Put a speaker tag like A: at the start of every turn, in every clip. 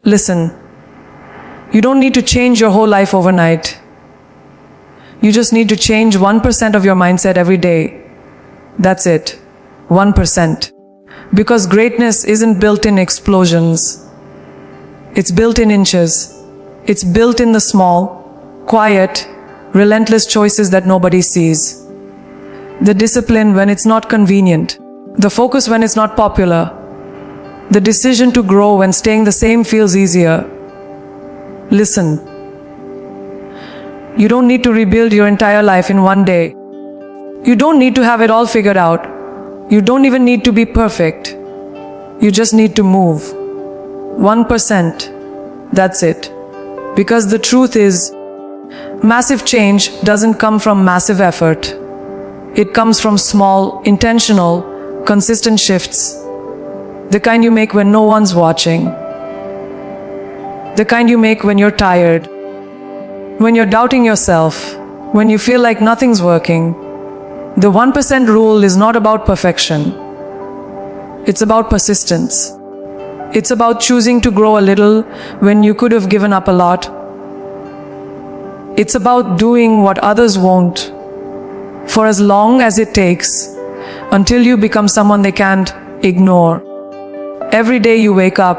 A: Listen, you don't need to change your whole life overnight. You just need to change 1% of your mindset every day. That's it. 1%. Because greatness isn't built in explosions. It's built in inches. It's built in the small, quiet, relentless choices that nobody sees. The discipline when it's not convenient. The focus when it's not popular. The decision to grow when staying the same feels easier. Listen. You don't need to rebuild your entire life in one day. You don't need to have it all figured out. You don't even need to be perfect. You just need to move. 1%. That's it. Because the truth is, massive change doesn't come from massive effort. It comes from small, intentional, consistent shifts. The kind you make when no one's watching. The kind you make when you're tired. When you're doubting yourself. When you feel like nothing's working. The 1% rule is not about perfection. It's about persistence. It's about choosing to grow a little when you could have given up a lot. It's about doing what others won't, for as long as it takes, until you become someone they can't ignore. Every day you wake up,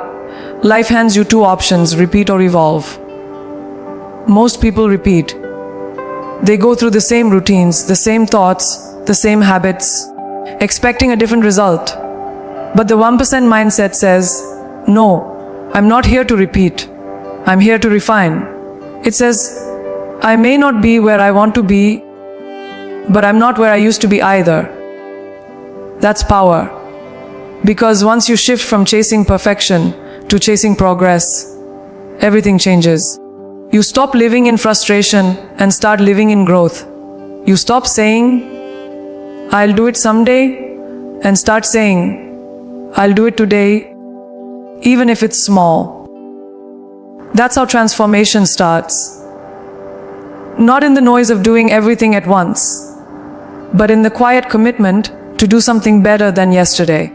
A: life hands you two options: repeat or evolve. Most people repeat. They go through the same routines, the same thoughts, the same habits, expecting a different result. But the 1% mindset says, no, I'm not here to repeat. I'm here to refine. It says, I may not be where I want to be, but I'm not where I used to be either. That's power. Because once you shift from chasing perfection to chasing progress, everything changes. You stop living in frustration and start living in growth. You stop saying, I'll do it someday, and start saying, I'll do it today, even if it's small. That's how transformation starts. Not in the noise of doing everything at once, but in the quiet commitment to do something better than yesterday.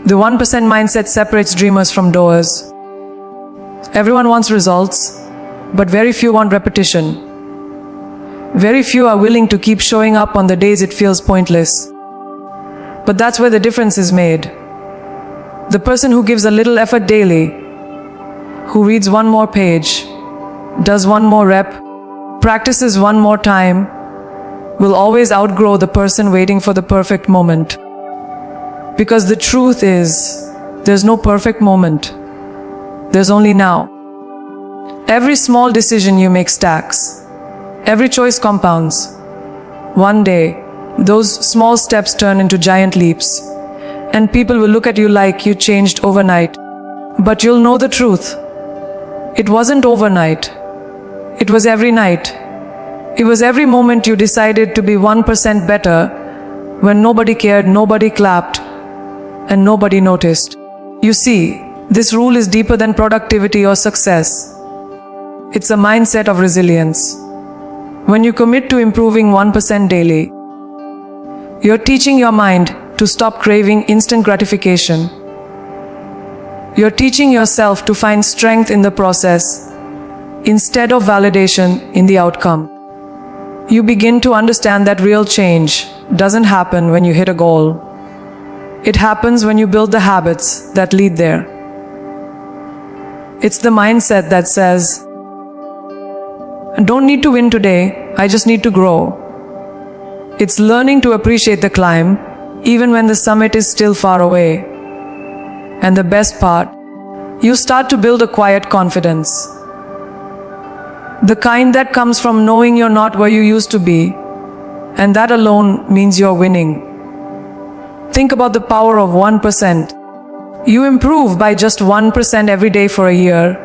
A: The 1% mindset separates dreamers from doers. Everyone wants results, but very few want repetition. Very few are willing to keep showing up on the days it feels pointless. But that's where the difference is made. The person who gives a little effort daily, who reads one more page, does one more rep, practices one more time, will always outgrow the person waiting for the perfect moment. Because the truth is, there's no perfect moment. There's only now. Every small decision you make stacks. Every choice compounds. One day, those small steps turn into giant leaps, and people will look at you like you changed overnight. But you'll know the truth. It wasn't overnight. It was every night. It was every moment you decided to be 1% better when nobody cared, nobody clapped, and nobody noticed. You see, this rule is deeper than productivity or success. It's a mindset of resilience. When you commit to improving 1% daily, you're teaching your mind to stop craving instant gratification. You're teaching yourself to find strength in the process instead of validation in the outcome. You begin to understand that real change doesn't happen when you hit a goal. It happens when you build the habits that lead there. It's the mindset that says, I don't need to win today, I just need to grow. It's learning to appreciate the climb, even when the summit is still far away. And the best part, you start to build a quiet confidence. The kind that comes from knowing you're not where you used to be, and that alone means you're winning. Think about the power of 1%. You improve by just 1% every day for a year,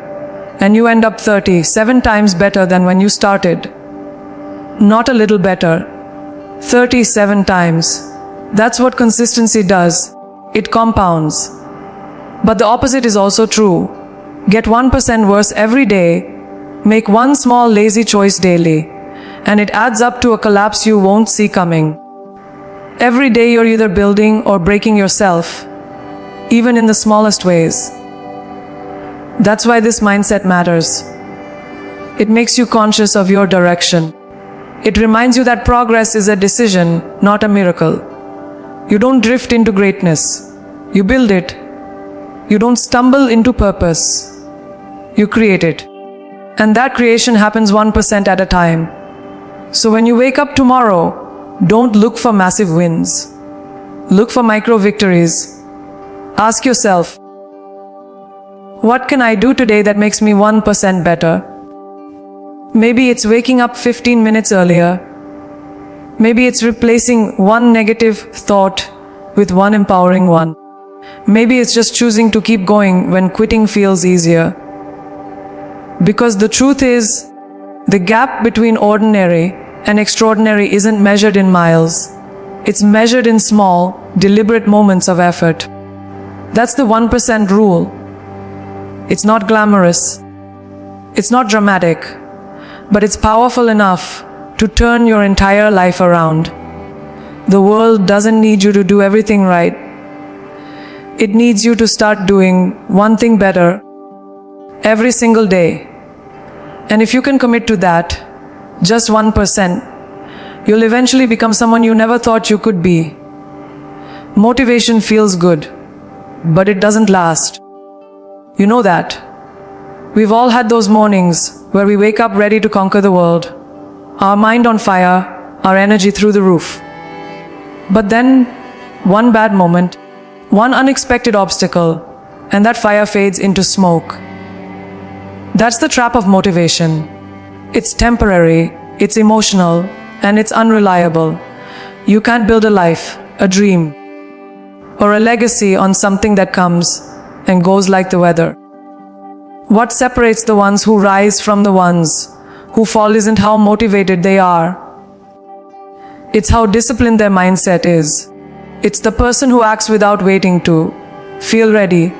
A: and you end up 37 times better than when you started. Not a little better. 37 times. That's what consistency does. It compounds. But the opposite is also true. Get 1% worse every day, make one small lazy choice daily, and it adds up to a collapse you won't see coming. Every day you're either building or breaking yourself, even in the smallest ways. That's why this mindset matters. It makes you conscious of your direction. It reminds you that progress is a decision, not a miracle. You don't drift into greatness. You build it. You don't stumble into purpose. You create it. And that creation happens 1% at a time. So when you wake up tomorrow, don't look for massive wins. Look for micro victories. Ask yourself, what can I do today that makes me 1% better? Maybe it's waking up 15 minutes earlier. Maybe it's replacing one negative thought with one empowering one. Maybe it's just choosing to keep going when quitting feels easier. Because the truth is, the gap between ordinary and extraordinary isn't measured in miles. It's measured in small, deliberate moments of effort. That's the 1% rule. It's not glamorous. It's not dramatic. But it's powerful enough to turn your entire life around. The world doesn't need you to do everything right. It needs you to start doing one thing better every single day. And if you can commit to that, just 1%, you'll eventually become someone you never thought you could be. Motivation feels good, but it doesn't last. You know that. We've all had those mornings where we wake up ready to conquer the world, our mind on fire, our energy through the roof. But then, one bad moment, one unexpected obstacle, and that fire fades into smoke. That's the trap of motivation. It's temporary, it's emotional, and it's unreliable. You can't build a life, a dream, or a legacy on something that comes and goes like the weather. What separates the ones who rise from the ones who fall isn't how motivated they are. It's how disciplined their mindset is. It's the person who acts without waiting to feel ready.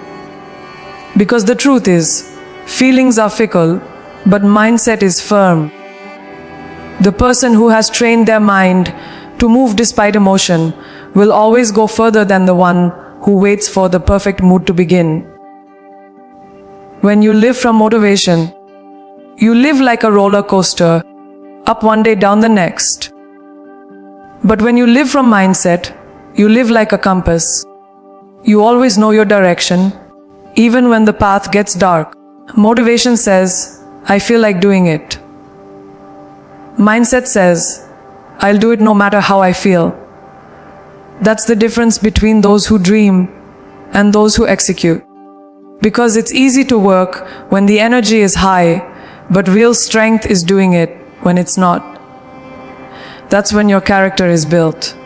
A: Because the truth is, feelings are fickle, but mindset is firm. The person who has trained their mind to move despite emotion will always go further than the one who waits for the perfect mood to begin. When you live from motivation, you live like a roller coaster, up one day, down the next. But when you live from mindset, you live like a compass. You always know your direction, even when the path gets dark. Motivation says, I feel like doing it. Mindset says, I'll do it no matter how I feel. That's the difference between those who dream and those who execute. Because it's easy to work when the energy is high, but real strength is doing it when it's not. That's when your character is built.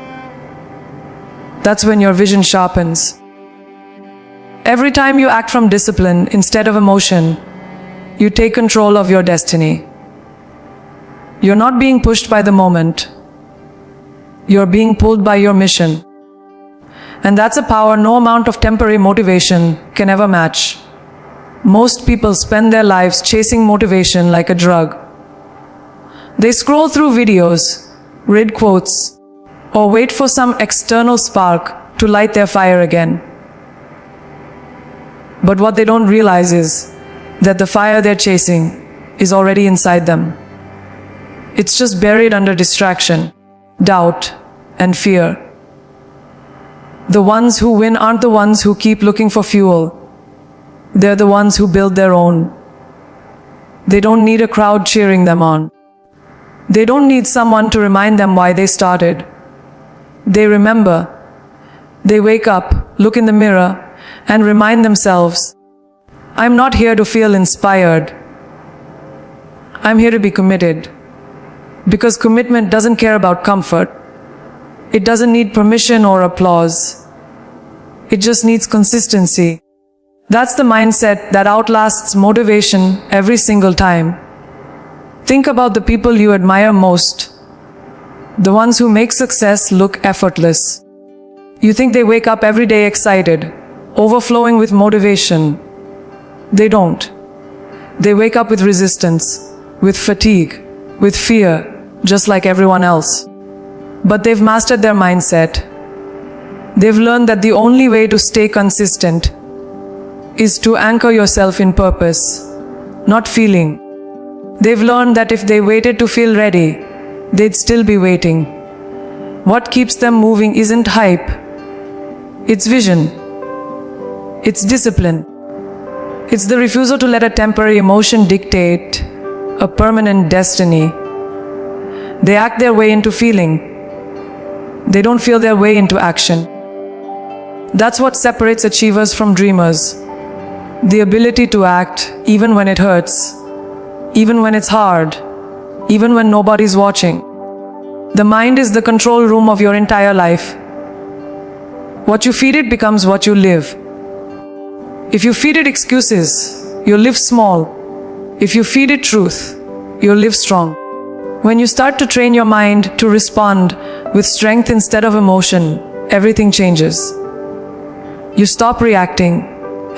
A: That's when your vision sharpens. Every time you act from discipline instead of emotion, you take control of your destiny. You're not being pushed by the moment. You're being pulled by your mission. And that's a power no amount of temporary motivation can ever match. Most people spend their lives chasing motivation like a drug. They scroll through videos, read quotes, or wait for some external spark to light their fire again. But what they don't realize is that the fire they're chasing is already inside them. It's just buried under distraction, doubt, and fear. The ones who win aren't the ones who keep looking for fuel. They're the ones who build their own. They don't need a crowd cheering them on. They don't need someone to remind them why they started. They remember. They wake up, look in the mirror, and remind themselves, I'm not here to feel inspired. I'm here to be committed. Because commitment doesn't care about comfort. It doesn't need permission or applause. It just needs consistency. That's the mindset that outlasts motivation every single time. Think about the people you admire most. The ones who make success look effortless. You think they wake up every day excited, overflowing with motivation. They don't. They wake up with resistance, with fatigue, with fear, just like everyone else. But they've mastered their mindset. They've learned that the only way to stay consistent is to anchor yourself in purpose, not feeling. They've learned that if they waited to feel ready, they'd still be waiting. What keeps them moving isn't hype, it's vision, it's discipline. It's the refusal to let a temporary emotion dictate a permanent destiny. They act their way into feeling. They don't feel their way into action. That's what separates achievers from dreamers. The ability to act even when it hurts, even when it's hard, even when nobody's watching. The mind is the control room of your entire life. What you feed it becomes what you live. If you feed it excuses, you'll live small. If you feed it truth, you'll live strong. When you start to train your mind to respond with strength instead of emotion, everything changes. You stop reacting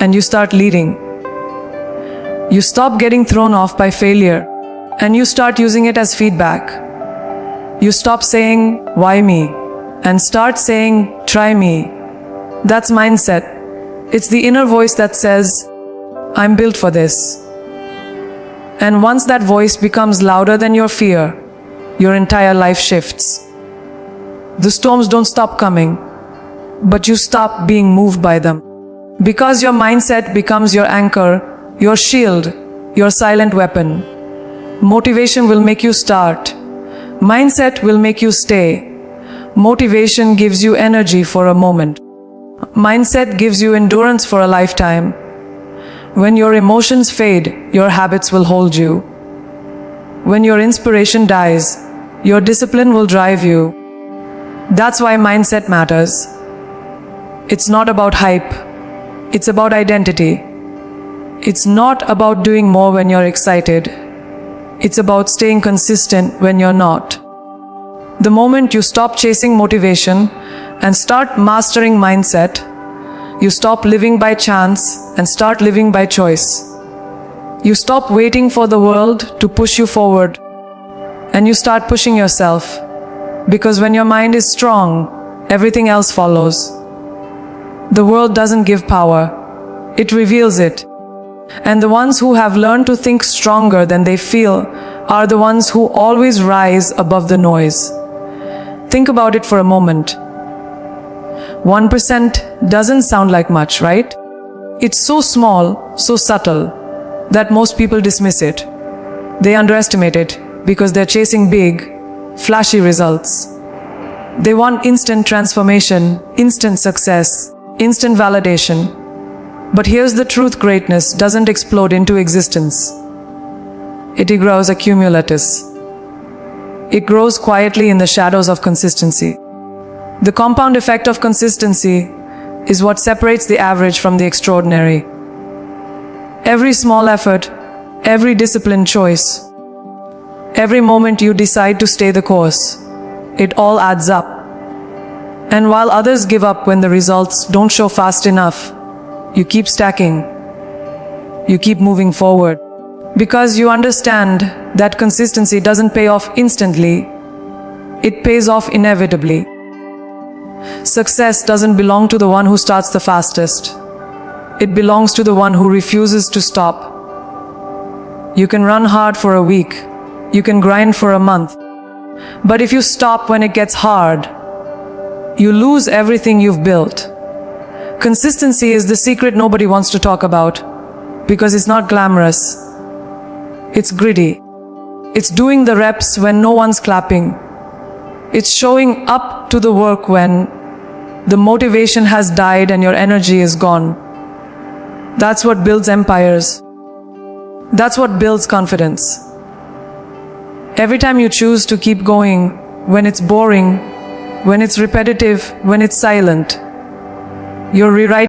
A: and you start leading. You stop getting thrown off by failure and you start using it as feedback. You stop saying, "Why me?" and start saying, "Try me." That's mindset. It's the inner voice that says, "I'm built for this." And once that voice becomes louder than your fear, your entire life shifts. The storms don't stop coming, but you stop being moved by them. Because your mindset becomes your anchor, your shield, your silent weapon. Motivation will make you start. Mindset will make you stay. Motivation gives you energy for a moment. Mindset gives you endurance for a lifetime. When your emotions fade, your habits will hold you. When your inspiration dies, your discipline will drive you. That's why mindset matters. It's not about hype. It's about identity. It's not about doing more when you're excited. It's about staying consistent when you're not. The moment you stop chasing motivation and start mastering mindset, you stop living by chance and start living by choice. You stop waiting for the world to push you forward and you start pushing yourself. Because when your mind is strong, everything else follows. The world doesn't give power, it reveals it. And the ones who have learned to think stronger than they feel are the ones who always rise above the noise. Think about it for a moment. 1% doesn't sound like much, right? It's so small, so subtle, that most people dismiss it. They underestimate it because they're chasing big, flashy results. They want instant transformation, instant success, instant validation. But here's the truth: greatness doesn't explode into existence. It grows accumulatus. It grows quietly in the shadows of consistency. The compound effect of consistency is what separates the average from the extraordinary. Every small effort, every disciplined choice, every moment you decide to stay the course, it all adds up. And while others give up when the results don't show fast enough, you keep stacking. You keep moving forward. Because you understand that consistency doesn't pay off instantly, it pays off inevitably. Success doesn't belong to the one who starts the fastest. It belongs to the one who refuses to stop. You can run hard for a week. You can grind for a month. But if you stop when it gets hard, you lose everything you've built. Consistency is the secret nobody wants to talk about because it's not glamorous. It's gritty. It's doing the reps when no one's clapping. It's showing up to the work when the motivation has died and your energy is gone. That's what builds empires. That's what builds confidence. Every time you choose to keep going, when it's boring, when it's repetitive, when it's silent, you're rewriting